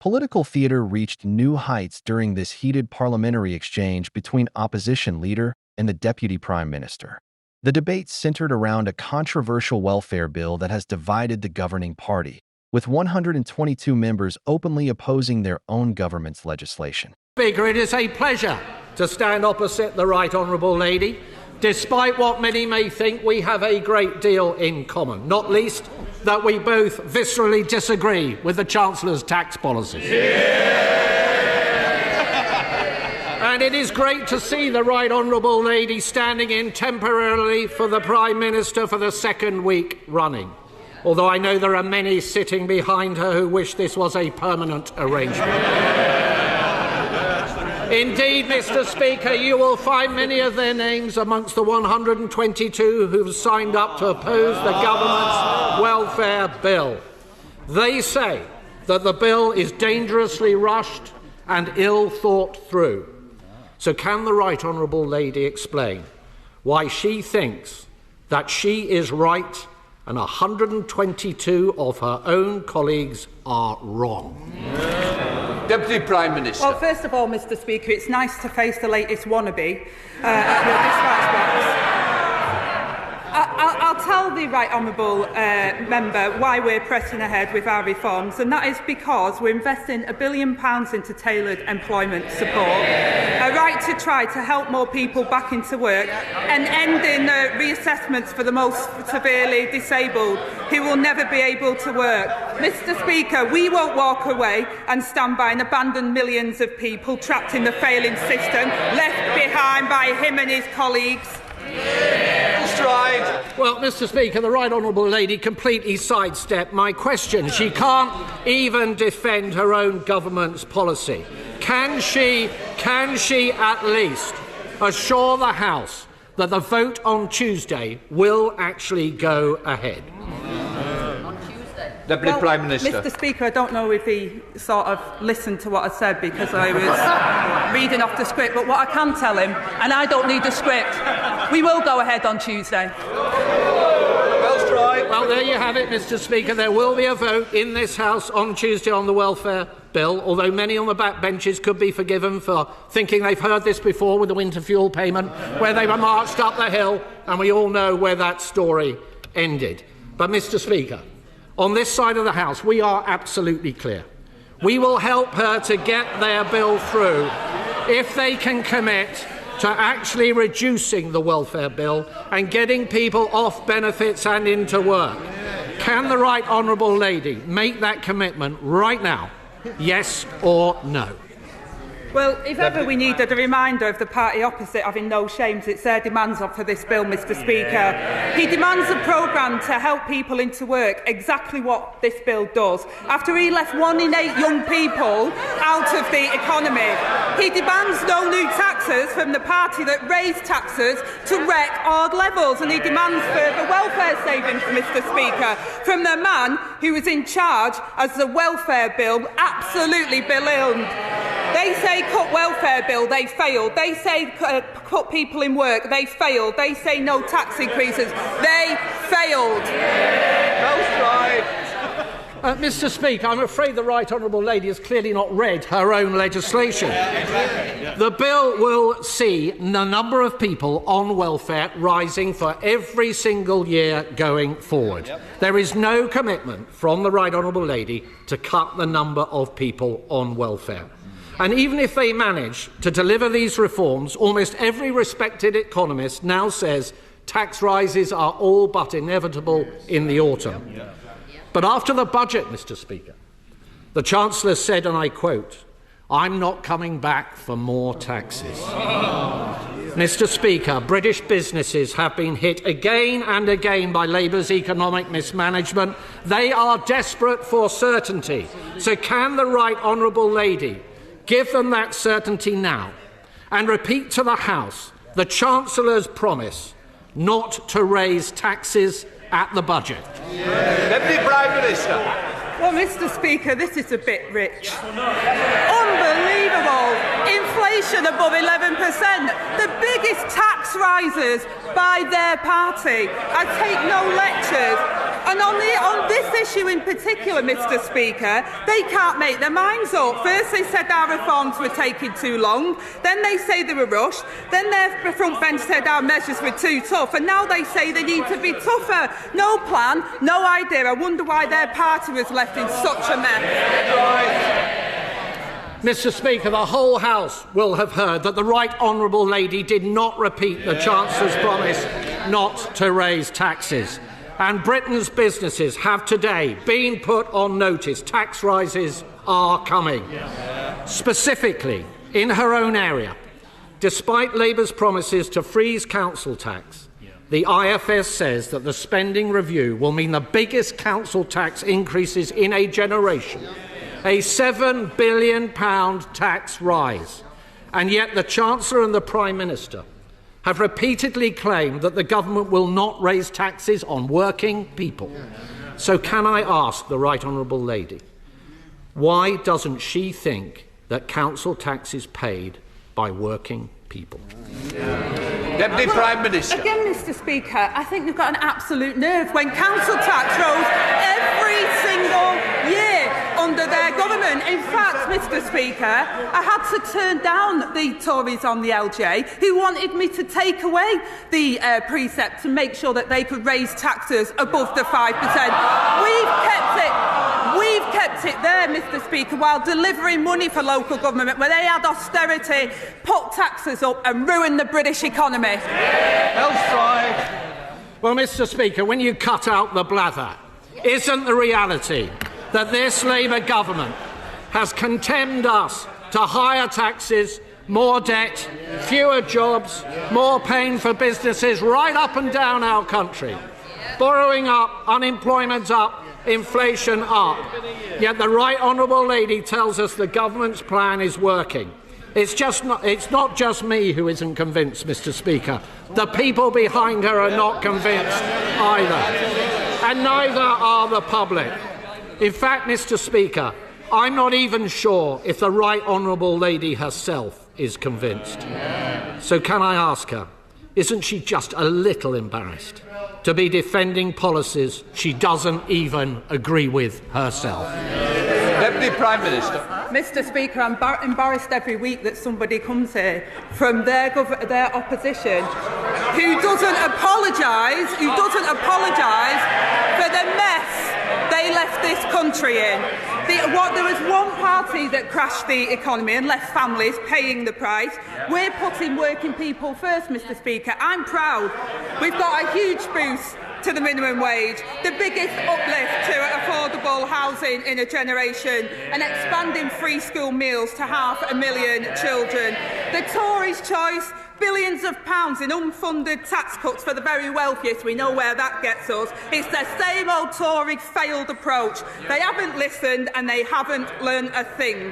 Political theater reached new heights during this heated parliamentary exchange between opposition leader and the Deputy Prime Minister. The debate centered around a controversial welfare bill that has divided the governing party, with 122 members openly opposing their own government's legislation. Speaker, it is a pleasure to stand opposite the Right Honourable Lady. Despite what many may think, we have a great deal in common, not least that we both viscerally disagree with the Chancellor's tax policies. And it is great to see the Right Honourable Lady standing in temporarily for the Prime Minister for the second week running, although I know there are many sitting behind her who wish this was a permanent arrangement. Indeed, Mr. Speaker, you will find many of their names amongst the 122 who have signed up to oppose the government's welfare bill. They say that the bill is dangerously rushed and ill thought through. So can the Right Honourable Lady explain why she thinks that she is right and 122 of her own colleagues are wrong? Deputy Prime Minister. Well, first of all, Mr. Speaker, it's nice to face the latest wannabe at the dispatch box. I'll tell the Right Honourable member why we're pressing ahead with our reforms, and that is because we're investing £1 billion into tailored employment support, a right to try to help more people back into work, and ending reassessments for the most severely disabled who will never be able to work. Mr. Speaker, we won't walk away and stand by and abandon millions of people trapped in the failing system, left behind by him and his colleagues. Well, Mr. Speaker, the Right Honourable Lady completely sidestepped my question. She can't even defend her own government's policy. Can she at least assure the House that the vote on Tuesday will actually go ahead? Deputy Prime Minister. Mr. Speaker, I don't know if he sort of listened to what I said because I was reading off the script, but what I can tell him, and I don't need the script, we will go ahead on Tuesday. Well, there you have it, Mr. Speaker. There will be a vote in this House on Tuesday on the welfare bill, although many on the back benches could be forgiven for thinking they've heard this before with the winter fuel payment, where they were marched up the hill, and we all know where that story ended. But, Mr. Speaker, on this side of the House, we are absolutely clear. We will help her to get their bill through if they can commit to actually reducing the welfare bill and getting people off benefits and into work. Can the Right Honourable Lady make that commitment right now? Yes or no? Well, if ever we needed a reminder of the party opposite having no shames, it's their demands for this bill, Mr. Speaker. He demands a programme to help people into work, exactly what this bill does. After he left 1 in 8 young people out of the economy, he demands no new taxes from the party that raised taxes to record levels, and he demands further welfare savings, Mr. Speaker, from the man who was in charge as the welfare bill absolutely ballooned. They say cut welfare bill, they failed. They say cut people in work, they failed. They say no tax increases, they failed. Mr. Speaker, I'm afraid the Right Honourable Lady has clearly not read her own legislation. The bill will see the number of people on welfare rising for every single year going forward. There is no commitment from the Right Honourable Lady to cut the number of people on welfare. And even if they manage to deliver these reforms, almost every respected economist now says tax rises are all but inevitable in the autumn. But after the budget, Mr. Speaker, the Chancellor said, and I quote, "I'm not coming back for more taxes." Mr. Speaker, British businesses have been hit again and again by Labour's economic mismanagement. They are desperate for certainty. So can the Right Honourable Lady give them that certainty now and repeat to the House the Chancellor's promise not to raise taxes at the budget? Deputy Prime Minister. Well, Mr. Speaker, this is a bit rich. Unbelievable. Inflation above 11%. The biggest tax rises by their party. I take no lectures. And on this issue in particular, Mr Speaker, they can't make their minds up. First they said our reforms were taking too long, then they say they were rushed, then their front bench said our measures were too tough, and now they say they need to be tougher. No plan, no idea. I wonder why their party was left in such a mess. Mr Speaker, the whole House will have heard that the Right Honourable Lady did not repeat the Chancellor's promise not to raise taxes. And Britain's businesses have today been put on notice. Tax rises are coming. Specifically, in her own area, despite Labour's promises to freeze council tax, the IFS says that the spending review will mean the biggest council tax increases in a generation. A £7 billion tax rise. And yet the Chancellor and the Prime Minister have repeatedly claimed that the government will not raise taxes on working people. So can I ask the Right Honourable Lady, why doesn't she think that council tax is paid by working people? Deputy Prime Minister. Again, Mr Speaker, I think they've got an absolute nerve when council tax rose every single year under their government. In fact, Mr Speaker, I had to turn down the Tories on the LJ who wanted me to take away the precept to make sure that they could raise taxes above the 5%. We've kept it there, Mr Speaker, while delivering money for local government where they had austerity, put taxes up and ruined the British economy. Well, Mr Speaker, when you cut out the blather, isn't the reality that this Labour government has condemned us to higher taxes, more debt, fewer jobs, more pain for businesses right up and down our country? Borrowing up, unemployment up, inflation up. Yet the Right Honourable Lady tells us the government's plan is working. It's not just me who isn't convinced, Mr Speaker. The people behind her are not convinced either. And neither are the public. In fact, Mr Speaker, I'm not even sure if the Right Honourable Lady herself is convinced. So can I ask her, isn't she just a little embarrassed to be defending policies she doesn't even agree with herself? Deputy Prime Minister. Mr Speaker, I'm embarrassed every week that somebody comes here from their opposition who doesn't apologise for the mess they left this country in. There was one party that crashed the economy and left families paying the price. We're putting working people first, Mr Speaker. I'm proud. We've got a huge boost to the minimum wage, the biggest uplift to affordable housing in a generation, and expanding free school meals to 500,000 children. The Tories' choice, billions of pounds in unfunded tax cuts for the very wealthiest. We know where that gets us. It's their same old Tory failed approach. They haven't listened and they haven't learned a thing.